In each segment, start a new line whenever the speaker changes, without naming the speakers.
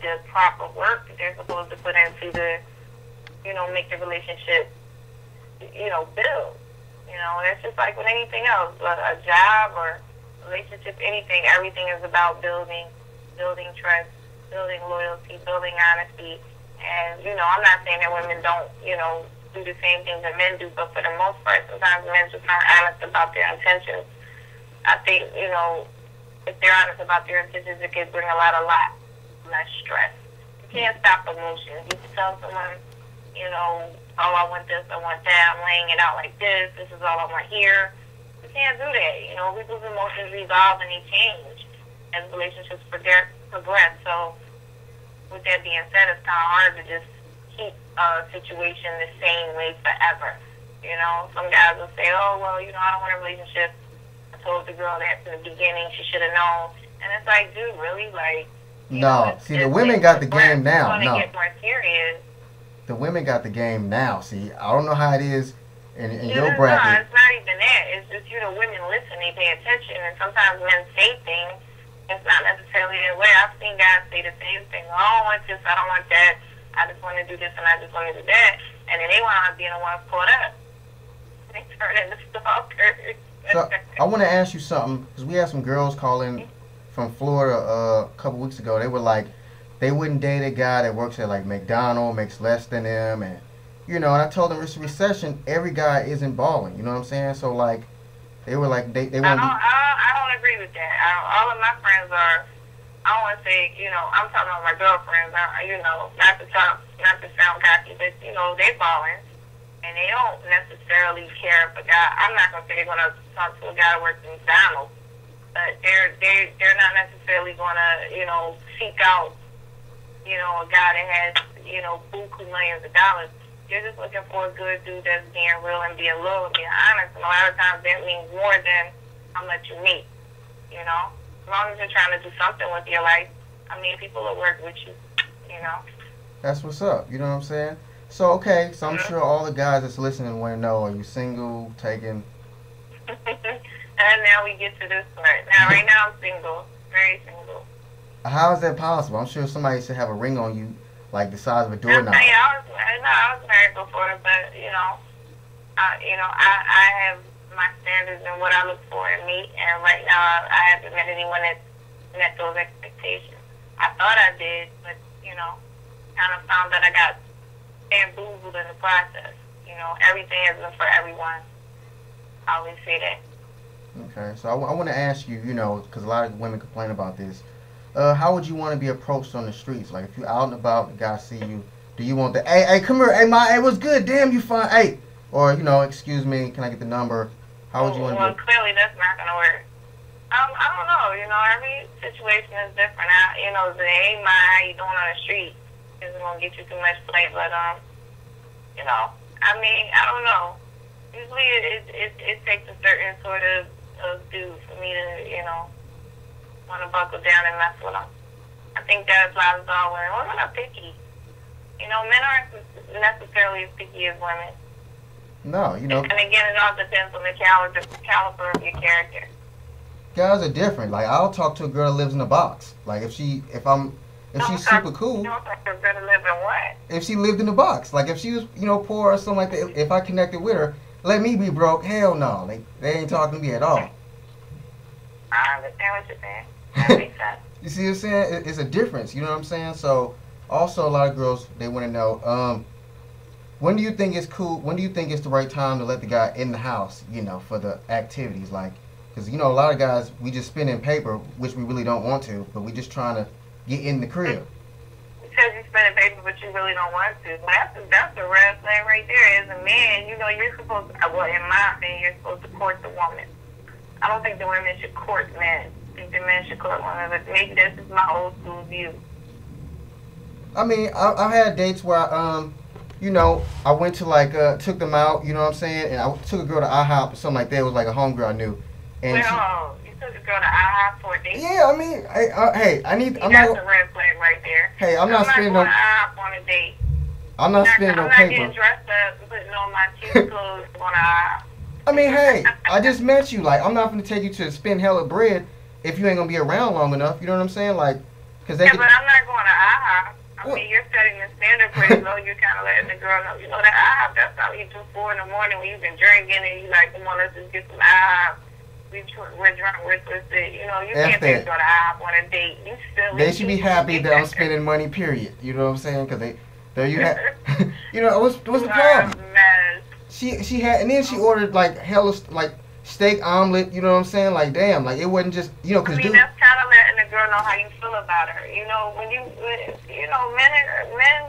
the proper work that they're supposed to put into the, make the relationship, build. It's just like with anything else, a job or relationship, anything. Everything is about building trust, building loyalty, building honesty. And, I'm not saying that women don't, do the same things that men do, but for the most part, sometimes men just aren't honest about their intentions. I think, if they're honest about their intentions, it could bring a lot less stress. You can't stop emotions. You can tell someone, oh, I want this, I want that, I'm laying it out like this is all I want here. You can't do that. People's emotions resolve and they change as relationships progress. So, with that being said, it's kind of hard to just keep a situation the same way forever. Some guys will say, oh, well, I don't want a relationship. I told the girl that from the beginning, she should have known. And it's like, dude, really? Like,
no. See, the women got the game now. No.
Get more serious.
The women got the game now. See, I don't know how it is in your
bracket.
No,
it's not even that. It's just, women listen, they pay attention, and sometimes men say things. It's not necessarily their way. I've seen guys say the same thing. Oh, I don't want this, I don't want that. I just want to do this and I just want to do that. And then they wind up being the ones caught up. They turn into stalkers.
So I want to ask you something, because we had some girls call in from Florida a couple weeks ago. They were like, they wouldn't date a guy that works at like McDonald's, makes less than them, and and I told them it's a recession. Every guy isn't balling. You know what I'm saying? So like, they were like, they want to.
I don't agree with that. All of my friends are. I don't want to say, I'm talking about my girlfriends. Not to sound cocky, but they balling, and they don't necessarily care if a guy. I'm not gonna say they're gonna talk to a guy that works in McDonald's, but they're not necessarily gonna seek out a guy that has buku millions of dollars. They're just looking for a good dude that's being real and being loyal and being honest. And a lot of times that means more than how much you make. As long as you're trying to do something with your life, people will work with you.
That's what's up. You know what I'm saying? So okay, so I'm sure all the guys that's listening want to know: are you single, taken?
And now we get to this part. Now, right now I'm single, very single.
How is that possible? I'm sure somebody should have a ring on you, like the size of a doorknob.
I was married before, but I have my standards and what I look for in me, and right now I haven't met anyone that met those expectations. I thought I did, but kind of found that I got bamboozled in the process. Everything isn't for everyone. I always say that.
Okay, so I want to ask you, because a lot of women complain about this. How would you want to be approached on the streets? Like, if you're out and about, the guy see you, do you want the, hey, come here, hey, what's good? Damn, you fine, hey. Or, excuse me, can I get the number? How would you want to
Well, clearly that's not going to work. I don't know, every situation is different. The hey, how you doing on the street isn't going to get you too much play, but, I don't know. Usually it takes a certain sort of dude for me to, want to buckle down and mess with them. I think that applies to all women. Women are picky. Men aren't necessarily as picky as women.
No,
And again, it all depends on the caliber of your character.
Guys are different. Like, I'll talk to a girl that lives in a box. Like, if she's super cool.
You don't think you're going to live in what?
If she lived in a box. Like, if she was, poor or something like that, if I connected with her, let me be broke. Hell no. They ain't talking to me at all.
I understand what you're saying. That makes sense.
You see what I'm saying? It's a difference. You know what I'm saying? So, also, a lot of girls, they want to know, when do you think it's cool? When do you think it's the right time to let the guy in the house, for the activities? Like, because, a lot of guys, we just spin in paper, which we really don't want to, but we just trying to get in the crib.
Because you spend in paper, but you really don't want to. That's a red flag right there. As a man, you're supposed to, well, in my opinion, you're supposed to court the woman. I don't think the women should court men. I think the men should court women, but maybe that's just my old school view.
I've had dates where, I went to took them out, you know what I'm saying? And I took a girl to IHOP or something like that. It was like a homegirl I knew. And
you took a girl to IHOP for a date?
Yeah, I need.
That's a red flag right there.
Hey, I'm not spending no.
IHOP on a date.
I'm not spending no paper.
I'm not getting dressed up and putting on my cute clothes on IHOP.
Hey, I just met you. Like, I'm not going to take you to spend hella bread if you ain't going to be around long enough. You know what I'm saying? Like,
but I'm not going to IHOP. I mean, you're setting the standard pretty low. You're kind of letting the girl know, you know, that IHOP, that's not what you do 4 in the morning when you've been drinking and you like, come on, let's just get some IHOP. We're drunk, we're twisted. You know, you
F
can't just go to IHOP on a date. You silly.
They should be happy that I'm spending money, period. You know what I'm saying? Because there you have, you know, what's the problem? She had, and then she ordered like hella, like, steak omelet, you know what I'm saying? Like, damn, like, it wasn't just, you know, because
I mean, that's kind of letting the girl know how you feel about her. You know, when you know, men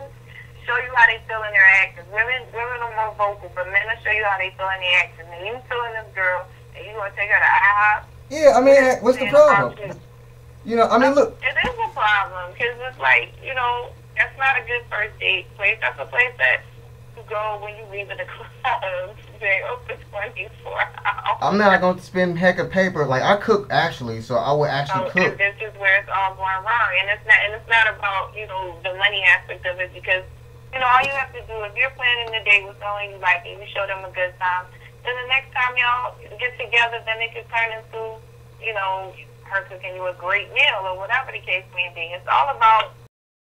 show you how they feel in their actions. Women are more vocal, but men will show you how they feel in their actions. And you feeling this girl, and you gonna take her to IHOP?
Yeah, I mean, what's the problem? You know, I mean, look.
It is a problem, because it's like, you know, that's not a good first date place. That's a place that you go when you leave the club. They open 24 hours.
I'm not going to spend heck of paper. Like, I cook, actually, so I would actually cook.
And this is where it's all going wrong. And it's not about, you know, the money aspect of it, because, you know, all you have to do, if you're planning the date with someone you like and you show them a good time, then the next time y'all get together, then it could turn into, you know, her cooking you a great meal or whatever the case may be. It's all about